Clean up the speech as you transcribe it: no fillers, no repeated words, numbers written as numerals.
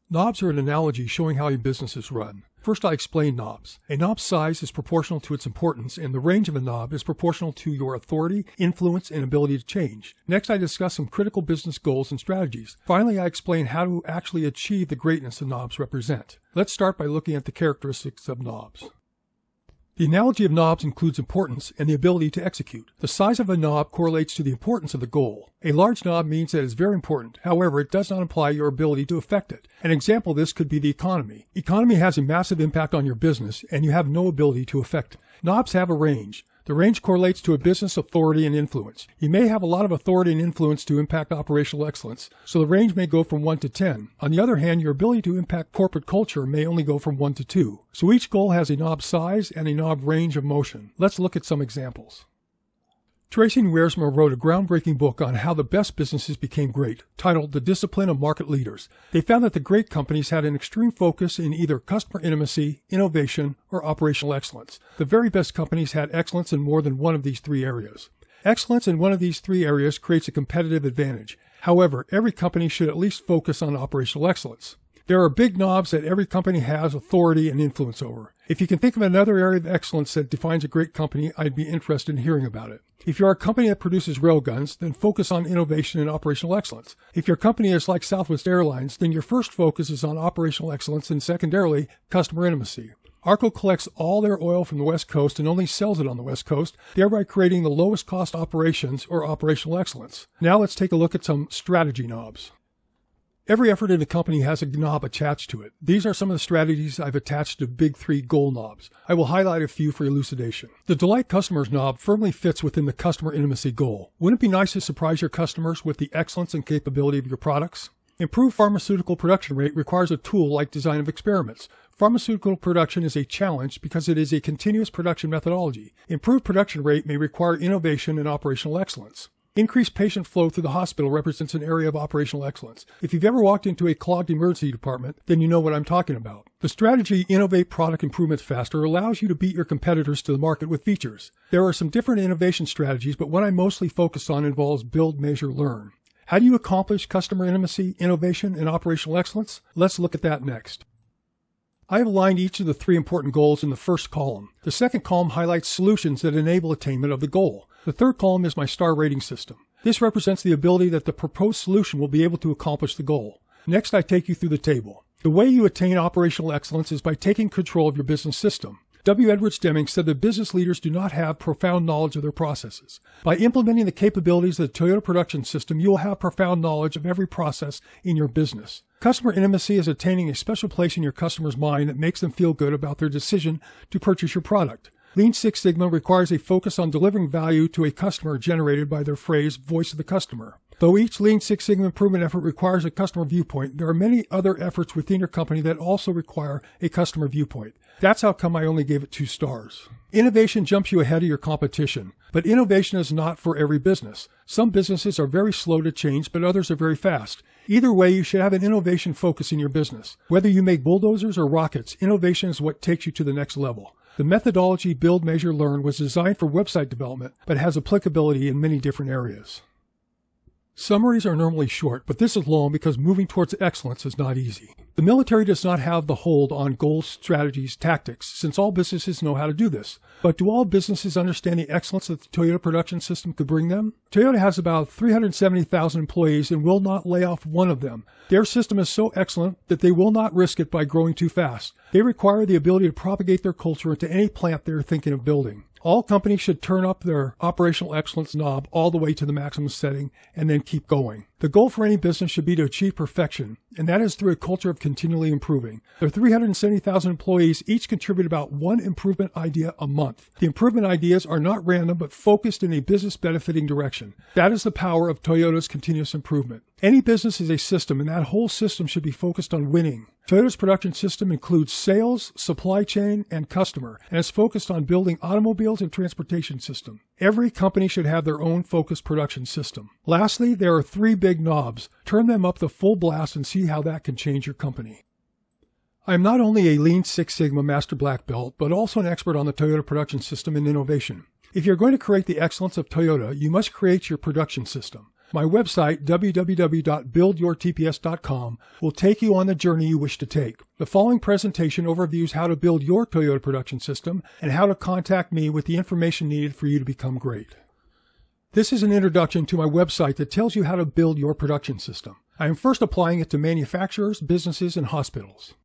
Knobs are an analogy showing how a business is run. First, I explain knobs. A knob's size is proportional to its importance, and the range of a knob is proportional to your authority, influence, and ability to change. Next, I discuss some critical business goals and strategies. Finally, I explain how to actually achieve the greatness the knobs represent. Let's start by looking at the characteristics of knobs. The analogy of knobs includes importance and the ability to execute. The size of a knob correlates to the importance of the goal. A large knob means that it is very important. However, it does not imply your ability to affect it. An example of this could be the economy. Economy has a massive impact on your business, and you have no ability to affect it. Knobs have a range. The range correlates to a business authority and influence. You may have a lot of authority and influence to impact operational excellence, so the range may go from 1 to 10. On the other hand, your ability to impact corporate culture may only go from 1 to 2. So each goal has a knob size and a knob range of motion. Let's look at some examples. Tracy and Wiersma wrote a groundbreaking book on how the best businesses became great, titled The Discipline of Market Leaders. They found that the great companies had an extreme focus in either customer intimacy, innovation, or operational excellence. The very best companies had excellence in more than one of these three areas. Excellence in one of these three areas creates a competitive advantage. However, every company should at least focus on operational excellence. There are big knobs that every company has authority and influence over. If you can think of another area of excellence that defines a great company, I'd be interested in hearing about it. If you are a company that produces railguns, then focus on innovation and operational excellence. If your company is like Southwest Airlines, then your first focus is on operational excellence and secondarily, customer intimacy. ARCO collects all their oil from the West Coast and only sells it on the West Coast, thereby creating the lowest cost operations or operational excellence. Now let's take a look at some strategy knobs. Every effort in a company has a knob attached to it. These are some of the strategies I've attached to big three goal knobs. I will highlight a few for elucidation. The Delight Customers knob firmly fits within the customer intimacy goal. Wouldn't it be nice to surprise your customers with the excellence and capability of your products? Improved pharmaceutical production rate requires a tool like design of experiments. Pharmaceutical production is a challenge because it is a continuous production methodology. Improved production rate may require innovation and operational excellence. Increased patient flow through the hospital represents an area of operational excellence. If you've ever walked into a clogged emergency department, then you know what I'm talking about. The strategy Innovate Product Improvements Faster allows you to beat your competitors to the market with features. There are some different innovation strategies, but what I mostly focus on involves build, measure, learn. How do you accomplish customer intimacy, innovation, and operational excellence? Let's look at that next. I have aligned each of the three important goals in the first column. The second column highlights solutions that enable attainment of the goal. The third column is my star rating system. This represents the ability that the proposed solution will be able to accomplish the goal. Next, I take you through the table. The way you attain operational excellence is by taking control of your business system. W. Edwards Deming said that business leaders do not have profound knowledge of their processes. By implementing the capabilities of the Toyota Production System, you will have profound knowledge of every process in your business. Customer intimacy is attaining a special place in your customer's mind that makes them feel good about their decision to purchase your product. Lean Six Sigma requires a focus on delivering value to a customer generated by their phrase, voice of the customer. Though each Lean Six Sigma improvement effort requires a customer viewpoint, there are many other efforts within your company that also require a customer viewpoint. That's how come I only gave it 2 stars. Innovation jumps you ahead of your competition, but innovation is not for every business. Some businesses are very slow to change, but others are very fast. Either way, you should have an innovation focus in your business. Whether you make bulldozers or rockets, innovation is what takes you to the next level. The methodology Build, Measure, Learn was designed for website development, but has applicability in many different areas. Summaries are normally short, but this is long because moving towards excellence is not easy. The military does not have the hold on goals, strategies, tactics, since all businesses know how to do this. But do all businesses understand the excellence that the Toyota Production System could bring them? Toyota has about 370,000 employees and will not lay off one of them. Their system is so excellent that they will not risk it by growing too fast. They require the ability to propagate their culture into any plant they're thinking of building. All companies should turn up their operational excellence knob all the way to the maximum setting and then keep going. The goal for any business should be to achieve perfection, and that is through a culture of continually improving. Their 370,000 employees each contribute about 1 improvement idea a month. The improvement ideas are not random, but focused in a business benefiting direction. That is the power of Toyota's continuous improvement. Any business is a system, and that whole system should be focused on winning. Toyota's production system includes sales, supply chain, and customer, and is focused on building automobiles and transportation system. Every company should have their own focused production system. Lastly, there are 3 big knobs. Turn them up to full blast and see how that can change your company. I am not only a Lean Six Sigma Master Black Belt, but also an expert on the Toyota Production System and innovation. If you're going to create the excellence of Toyota, you must create your production system. My website, www.buildyourtps.com, will take you on the journey you wish to take. The following presentation overviews how to build your Toyota production system and how to contact me with the information needed for you to become great. This is an introduction to my website that tells you how to build your production system. I am first applying it to manufacturers, businesses, and hospitals.